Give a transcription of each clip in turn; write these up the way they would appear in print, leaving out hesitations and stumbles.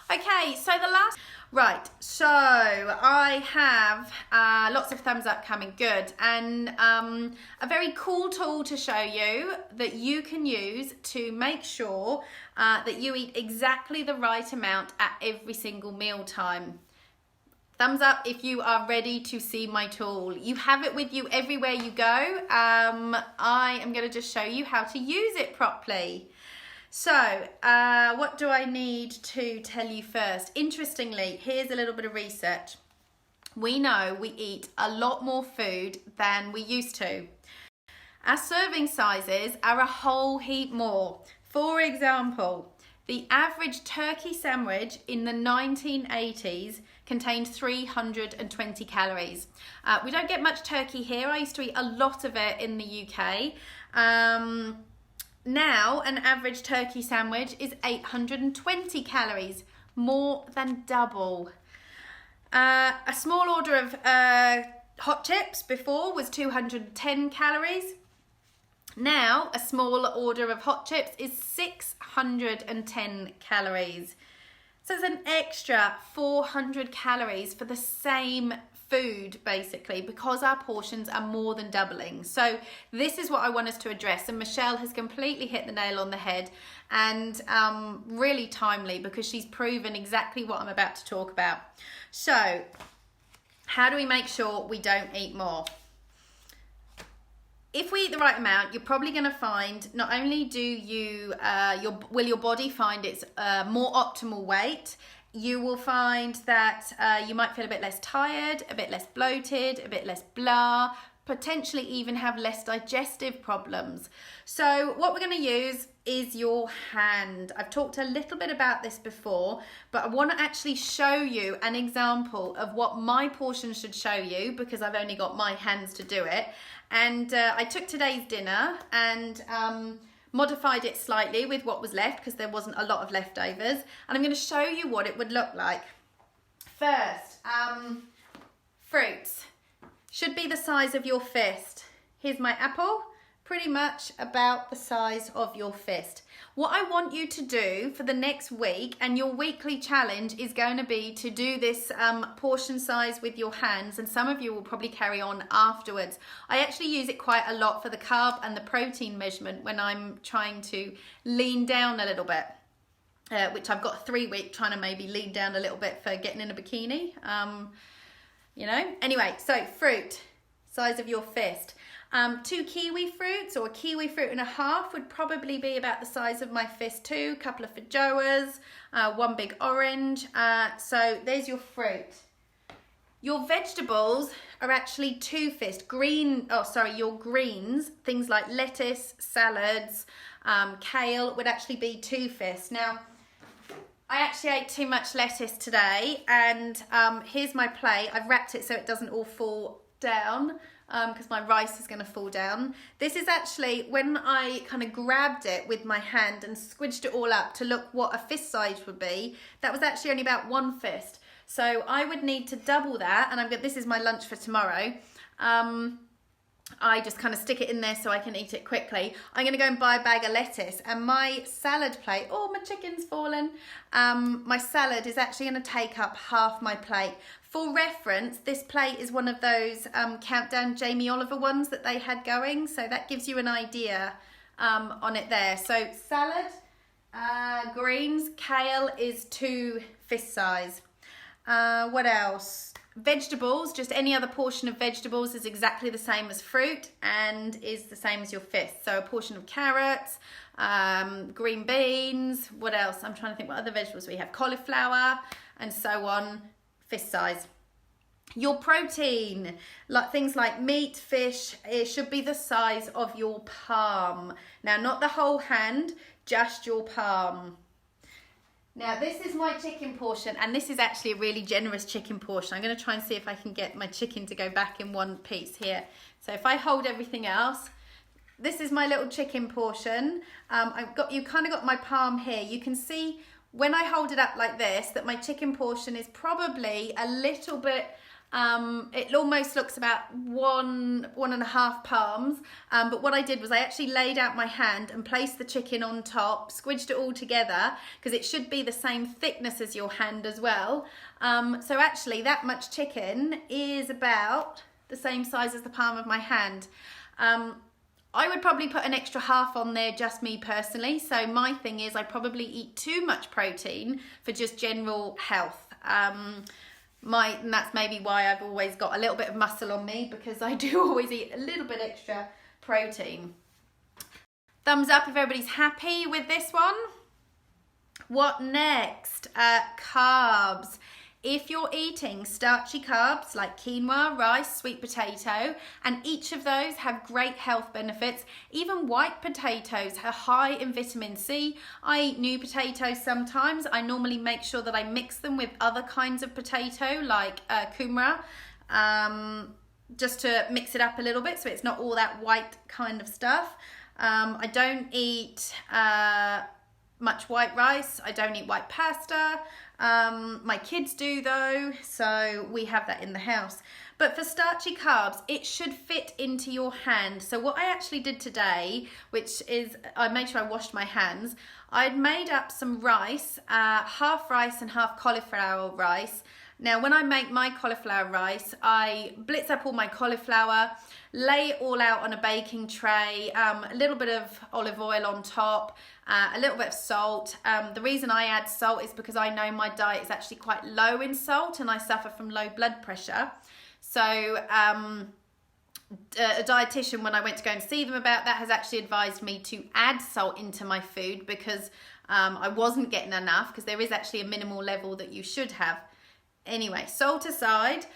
Okay, so so I have lots of thumbs up coming, good, and a very cool tool to show you that you can use to make sure that you eat exactly the right amount at every single meal time. Thumbs up if you are ready to see my tool. You have it with you everywhere you go. I am going to just show you how to use it properly. So, what do I need to tell you first? Interestingly, here's a little bit of research. We know we eat a lot more food than we used to. Our serving sizes are a whole heap more. For example, the average turkey sandwich in the 1980s contained 320 calories. We don't get much turkey here. I used to eat a lot of it in the UK. Now, an average turkey sandwich is 820 calories, more than double. A small order of hot chips before was 210 calories. Now, a small order of hot chips is 610 calories. So it's an extra 400 calories for the same food, basically, because our portions are more than doubling. So this is what I want us to address, and Michelle has completely hit the nail on the head, and really timely, because she's proven exactly what I'm about to talk about. So how do we make sure we don't eat more? If we eat the right amount, you're probably going to find not only do you will your body find its more optimal weight, you will find that you might feel a bit less tired, a bit less bloated, a bit less blah, potentially even have less digestive problems. So what we're going to use is your hand. I've talked a little bit about this before, but I want to actually show you an example of what my portion should show you, because I've only got my hands to do it. And I took today's dinner and modified it slightly with what was left, because there wasn't a lot of leftovers, and I'm going to show you what it would look like. First, fruits should be the size of your fist. Here's my apple, pretty much about the size of your fist. What I want you to do for the next week, and your weekly challenge is going to be to do this portion size with your hands, and some of you will probably carry on afterwards. I actually use it quite a lot for the carb and the protein measurement when I'm trying to lean down a little bit, which I've got a 3-week trying to maybe lean down a little bit for getting in a bikini, you know. Anyway, so fruit, size of your fist. 2 kiwi fruits, or a kiwi fruit and a half, would probably be about the size of my fist too. A couple of feijoas, 1 big orange. So there's your fruit. Your vegetables are actually 2 fists. Your greens, things like lettuce, salads, kale, would actually be 2 fists. Now, I actually ate too much lettuce today, and here's my plate. I've wrapped it so it doesn't all fall down, because my rice is going to fall down. This is actually when I kind of grabbed it with my hand and squidged it all up to look what a fist size would be. That was actually only about 1 fist. So I would need to double that, and this is my lunch for tomorrow. I just kind of stick it in there so I can eat it quickly. I'm going to go and buy a bag of lettuce, and my salad plate, oh, my chicken's fallen. My salad is actually going to take up half my plate. For reference, this plate is one of those Countdown Jamie Oliver ones that they had going, so that gives you an idea on it there. So salad, greens, kale is 2 fist size. What else? Vegetables, just any other portion of vegetables is exactly the same as fruit and is the same as your fist. So a portion of carrots, green beans, what else? I'm trying to think what other vegetables we have. Cauliflower and so on, fist size. Your protein, like things like meat, fish, it should be the size of your palm. Now, not the whole hand, just your palm. Now, this is my chicken portion, and this is actually a really generous chicken portion. I'm going to try and see if I can get my chicken to go back in one piece here. So if I hold everything else, this is my little chicken portion. You kind of got my palm here. You can see when I hold it up like this that my chicken portion is probably a little bit It almost looks about one and a half palms, but what I did was I actually laid out my hand and placed the chicken on top, squidged it all together, because it should be the same thickness as your hand as well. So actually that much chicken is about the same size as the palm of my hand. I would probably put an extra half on there, just me personally. So my thing is I probably eat too much protein for just general health. And that's maybe why I've always got a little bit of muscle on me, because I do always eat a little bit extra protein. Thumbs up if everybody's happy with this one. What next? Carbs. If you're eating starchy carbs like quinoa, rice, sweet potato, and each of those have great health benefits, even white potatoes are high in vitamin C. I eat new potatoes sometimes. I normally make sure that I mix them with other kinds of potato like kumara, just to mix it up a little bit so it's not all that white kind of stuff. I don't eat much white rice. I don't eat white pasta. My kids do though, so we have that in the house. But for starchy carbs, it should fit into your hand. So what I actually did today, which is I made sure I washed my hands. I'd made up some rice, half rice and half cauliflower rice. Now, when I make my cauliflower rice, I blitz up all my cauliflower, lay it all out on a baking tray, a little bit of olive oil on top, a little bit of salt. The reason I add salt is because I know my diet is actually quite low in salt and I suffer from low blood pressure. So a dietitian, when I went to go and see them about that, has actually advised me to add salt into my food because I wasn't getting enough, because there is actually a minimal level that you should have. Anyway, salt aside,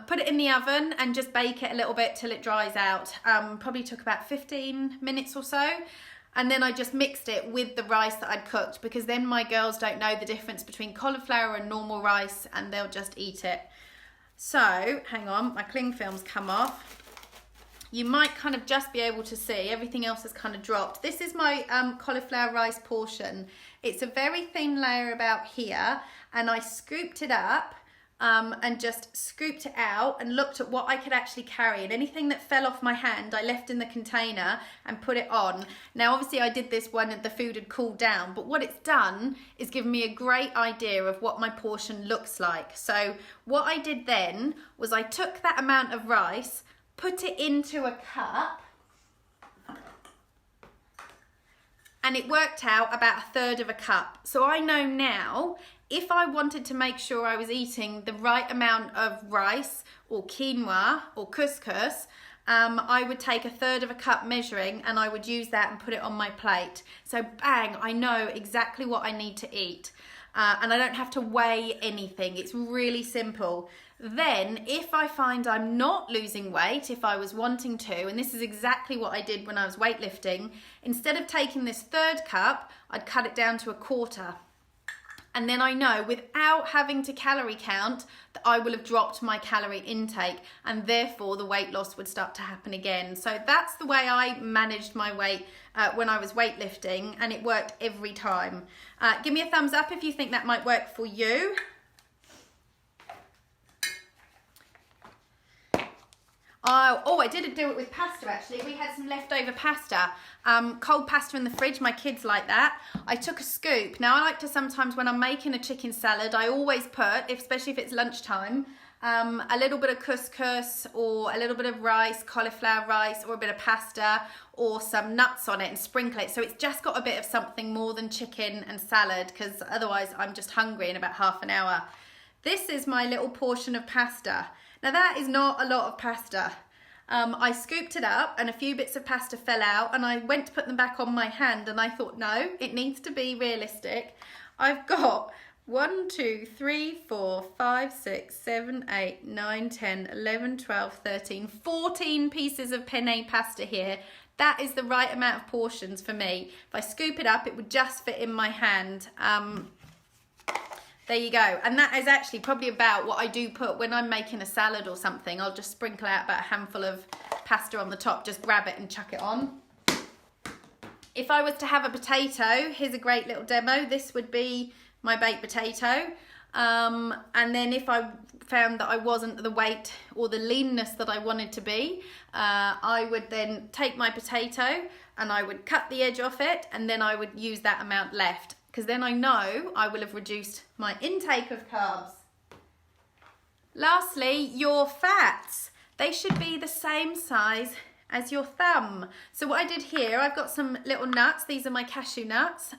put it in the oven and just bake it a little bit till it dries out. Probably took about 15 minutes or so. And then I just mixed it with the rice that I'd cooked, because then my girls don't know the difference between cauliflower and normal rice and they'll just eat it. So, hang on, my cling film's come off. You might kind of just be able to see, everything else has kind of dropped. This is my cauliflower rice portion. It's a very thin layer about here, and I scooped it up and just scooped it out and looked at what I could actually carry, and anything that fell off my hand I left in the container and put it on. Now obviously I did this when the food had cooled down, but what it's done is given me a great idea of what my portion looks like. So what I did then was I took that amount of rice, put it into a cup, and it worked out about 1/3 of a cup. So I know now, if I wanted to make sure I was eating the right amount of rice or quinoa or couscous, I would take 1/3 of a cup measuring, and I would use that and put it on my plate. So bang, I know exactly what I need to eat. And I don't have to weigh anything. It's really simple. Then if I find I'm not losing weight, if I was wanting to, and this is exactly what I did when I was weightlifting, instead of taking this 1/3 cup, I'd cut it down to 1/4. And then I know without having to calorie count that I will have dropped my calorie intake, and therefore the weight loss would start to happen again. So that's the way I managed my weight when I was weightlifting, and it worked every time. Give me a thumbs up if you think that might work for you. Oh, I didn't do it with pasta actually. We had some leftover pasta, cold pasta in the fridge. My kids like that. I took a scoop. Now I like to sometimes, when I'm making a chicken salad, I always put, especially if it's lunchtime, a little bit of couscous or a little bit of rice, cauliflower rice, or a bit of pasta, or some nuts on it and sprinkle it. So it's just got a bit of something more than chicken and salad, because otherwise I'm just hungry in about half an hour. This is my little portion of pasta. Now that is not a lot of pasta. I scooped it up and a few bits of pasta fell out, and I went to put them back on my hand, and I thought, no, it needs to be realistic. I've got 1, 2, 3, 4, 5, 6, 7, 8, 9, 10, 11, 12, 13, 14 pieces of penne pasta here. That is the right amount of portions for me. If I scoop it up, it would just fit in my hand. There you go. And that is actually probably about what I do put when I'm making a salad or something. I'll just sprinkle out about a handful of pasta on the top, just grab it and chuck it on. If I was to have a potato, here's a great little demo. This would be my baked potato. And then if I found that I wasn't the weight or the leanness that I wanted to be, I would then take my potato and I would cut the edge off it, and then I would use that amount left, because then I know I will have reduced my intake of carbs. Lastly, your fats. They should be the same size as your thumb. So what I did here, I've got some little nuts. These are my cashew nuts.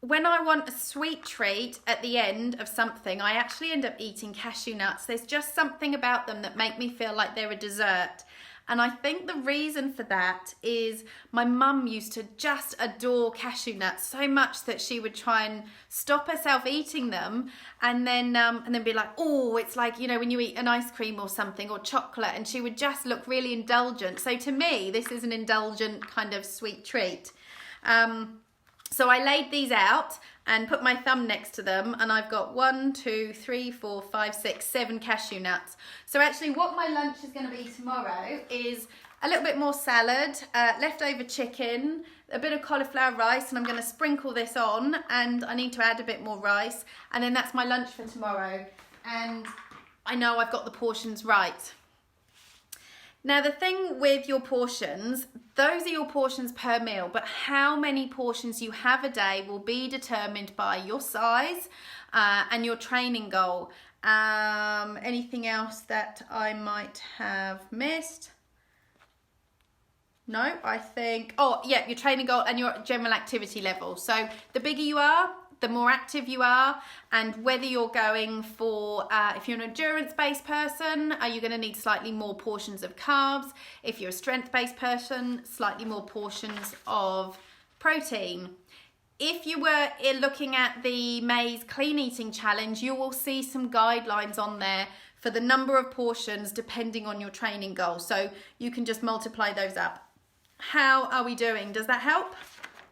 When I want a sweet treat at the end of something, I actually end up eating cashew nuts. There's just something about them that make me feel like they're a dessert. And I think the reason for that is my mum used to just adore cashew nuts so much that she would try and stop herself eating them, and then be like, oh, it's like, you know, when you eat an ice cream or something, or chocolate, and she would just look really indulgent. So to me, this is an indulgent kind of sweet treat. So I laid these out and put my thumb next to them, and I've got 1, 2, 3, 4, 5, 6, 7 cashew nuts. So actually what my lunch is going to be tomorrow is a little bit more salad, leftover chicken, a bit of cauliflower rice, and I'm going to sprinkle this on, and I need to add a bit more rice, and then that's my lunch for tomorrow. And I know I've got the portions right. Now the thing with your portions, those are your portions per meal, but how many portions you have a day will be determined by your size and your training goal. Anything else that I might have missed? No, I think, oh yeah, your training goal and your general activity level. So the bigger you are, the more active you are, and whether you're going for, if you're an endurance-based person, you're going to need slightly more portions of carbs. If you're a strength-based person, slightly more portions of protein. If you were looking at the Maze Clean Eating Challenge, you will see some guidelines on there for the number of portions depending on your training goal. So you can just multiply those up. How are we doing? Does that help?